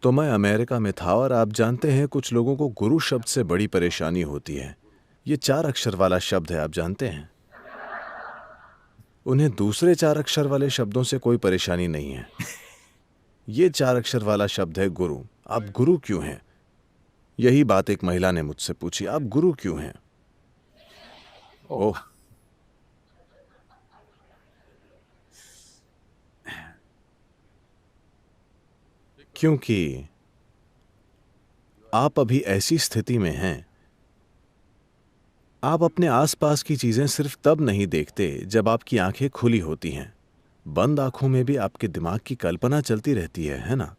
तो मैं अमेरिका में था और आप जानते हैं कुछ लोगों को गुरु शब्द से बड़ी परेशानी होती है। ये 4 अक्षर वाला शब्द है, आप जानते हैं। उन्हें दूसरे 4 अक्षर वाले शब्दों से कोई परेशानी नहीं है। ये 4 अक्षर वाला शब्द है गुरु। आप गुरु क्यों हैं? यही बात एक महिला ने मुझसे पूछी, आप गुरु क्यों हैं? ओह, क्योंकि आप अभी ऐसी स्थिति में हैं, आप अपने आसपास की चीजें सिर्फ तब नहीं देखते जब आपकी आंखें खुली होती हैं। बंद आंखों में भी आपके दिमाग की कल्पना चलती रहती है ना?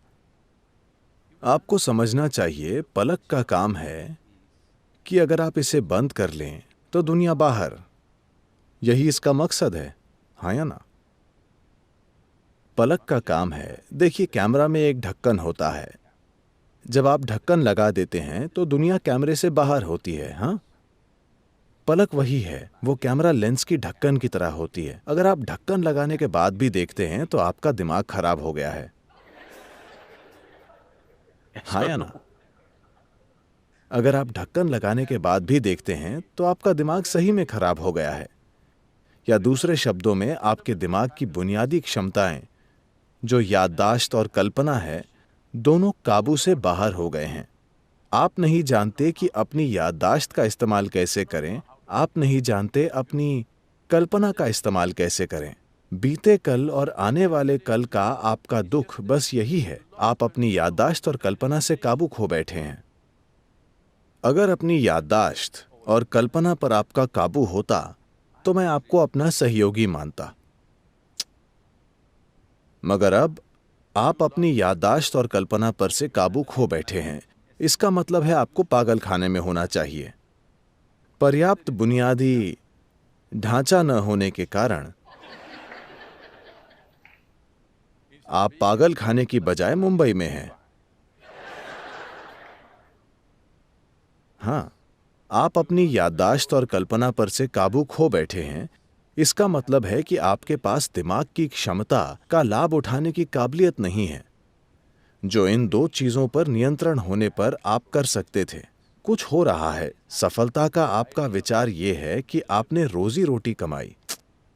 आपको समझना चाहिए, पलक का काम है कि अगर आप इसे बंद कर लें तो दुनिया बाहर। यही इसका मकसद है, हाँ या ना? पलक का काम है। देखिए, कैमरा में एक ढक्कन होता है। जब आप ढक्कन लगा देते हैं तो दुनिया कैमरे से बाहर होती है, हाँ? पलक वही है, वो कैमरा लेंस की ढक्कन की तरह होती है। अगर आप ढक्कन लगाने के बाद भी देखते हैं तो आपका दिमाग खराब हो गया है, हाँ या ना? अगर आप ढक्कन लगाने के बाद भी देखते हैं तो आपका दिमाग सही में खराब हो गया है। या दूसरे शब्दों में, आपके दिमाग की बुनियादी क्षमताएं, जो याददाश्त और कल्पना है, दोनों काबू से बाहर हो गए हैं। आप नहीं जानते कि अपनी याददाश्त का इस्तेमाल कैसे करें, आप नहीं जानते अपनी कल्पना का इस्तेमाल कैसे करें। बीते कल और आने वाले कल का आपका दुख बस यही है, आप अपनी याददाश्त और कल्पना से काबू खो बैठे हैं। अगर अपनी याददाश्त और कल्पना पर आपका काबू होता तो मैं आपको अपना सहयोगी मानता, मगर अब आप अपनी याददाश्त और कल्पना पर से काबू खो बैठे हैं। इसका मतलब है आपको पागल खाने में होना चाहिए। पर्याप्त बुनियादी ढांचा न होने के कारण आप पागल खाने की बजाय मुंबई में हैं। हाँ, आप अपनी याददाश्त और कल्पना पर से काबू खो बैठे हैं। इसका मतलब है कि आपके पास दिमाग की क्षमता का लाभ उठाने की काबिलियत नहीं है, जो इन 2 चीजों पर नियंत्रण होने पर आप कर सकते थे। कुछ हो रहा है। सफलता का आपका विचार यह है कि आपने रोजी रोटी कमाई,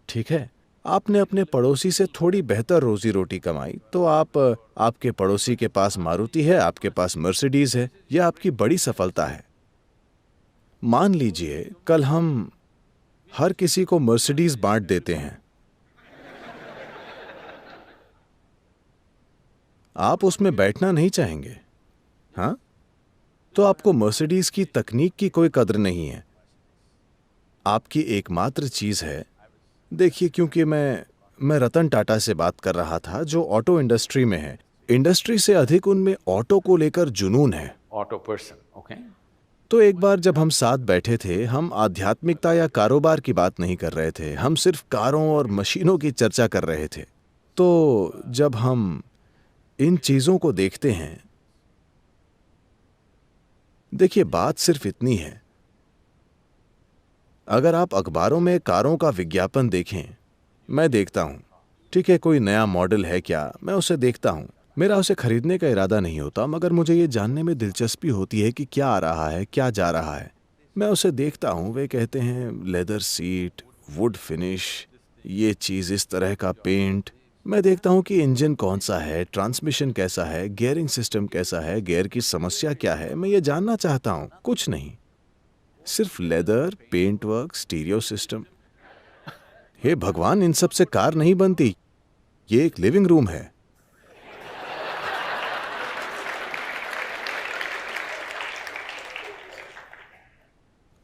ठीक है? आपने अपने पड़ोसी से थोड़ी बेहतर रोजी रोटी कमाई, तो आपके पड़ोसी के पास मारुति है, आपके पास मर्सिडीज है। यह आपकी बड़ी सफलता है। मान लीजिए कल हम हर किसी को मर्सिडीज बांट देते हैं। आप उसमें बैठना नहीं चाहेंगे, हाँ? तो आपको मर्सिडीज की तकनीक की कोई कद्र नहीं है। आपकी एकमात्र चीज है, देखिए, क्योंकि मैं रतन टाटा से बात कर रहा था जो ऑटो इंडस्ट्री में है। इंडस्ट्री से अधिक उनमें ऑटो को लेकर जुनून है। Auto person, okay? तो एक बार जब हम साथ बैठे थे, हम आध्यात्मिकता या कारोबार की बात नहीं कर रहे थे, हम सिर्फ कारों और मशीनों की चर्चा कर रहे थे। तो जब हम इन चीजों को देखते हैं, देखिए, बात सिर्फ इतनी है, अगर आप अखबारों में कारों का विज्ञापन देखें, मैं देखता हूं, ठीक है, कोई नया मॉडल है क्या, मैं उसे देखता हूं। मेरा उसे खरीदने का इरादा नहीं होता, मगर मुझे ये जानने में दिलचस्पी होती है कि क्या आ रहा है, क्या जा रहा है। मैं उसे देखता हूं। वे कहते हैं लेदर सीट, वुड फिनिश, ये चीज, इस तरह का पेंट। मैं देखता हूं कि इंजन कौन सा है, ट्रांसमिशन कैसा है, गियरिंग सिस्टम कैसा है, गियर की समस्या क्या है। मैं ये जानना चाहता हूं, कुछ नहीं, सिर्फ leather, paint work, stereo system. हे भगवान, इन सब से कार नहीं बनती। ये एक लिविंग रूम है।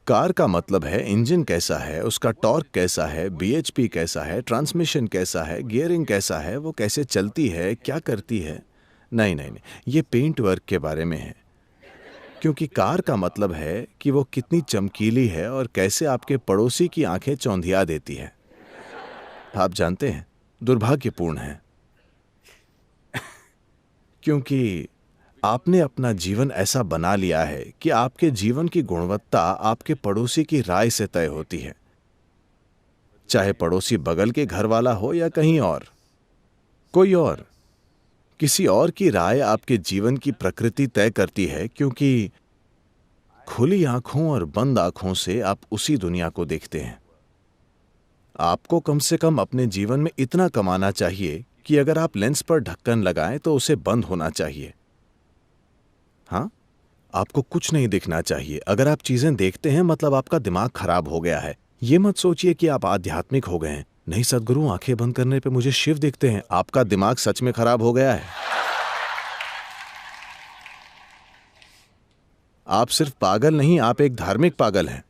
कार का मतलब है इंजन कैसा है, उसका टॉर्क कैसा है, बीएचपी कैसा है, ट्रांसमिशन कैसा है, गियरिंग कैसा है, वो कैसे चलती है, क्या करती है। नहीं नहीं नहीं, ये पेंट वर्क के बारे में है। क्योंकि कार का मतलब है कि वो कितनी चमकीली है और कैसे आपके पड़ोसी की आंखें चौंधिया देती है। आप जानते हैं, दुर्भाग्यपूर्ण है, क्योंकि आपने अपना जीवन ऐसा बना लिया है कि आपके जीवन की गुणवत्ता आपके पड़ोसी की राय से तय होती है, चाहे पड़ोसी बगल के घर वाला हो या कहीं और, कोई और। किसी और की राय आपके जीवन की प्रकृति तय करती है, क्योंकि खुली आंखों और बंद आंखों से आप उसी दुनिया को देखते हैं। आपको कम से कम अपने जीवन में इतना कमाना चाहिए कि अगर आप लेंस पर ढक्कन लगाएं तो उसे बंद होना चाहिए। हाँ, आपको कुछ नहीं दिखना चाहिए। अगर आप चीजें देखते हैं मतलब आपका दिमाग खराब हो गया है। ये मत सोचिए कि आप आध्यात्मिक हो गए हैं। नहीं सदगुरु, आंखें बंद करने पे मुझे शिव दिखते हैं। आपका दिमाग सच में खराब हो गया है। आप सिर्फ पागल नहीं, आप एक धार्मिक पागल हैं।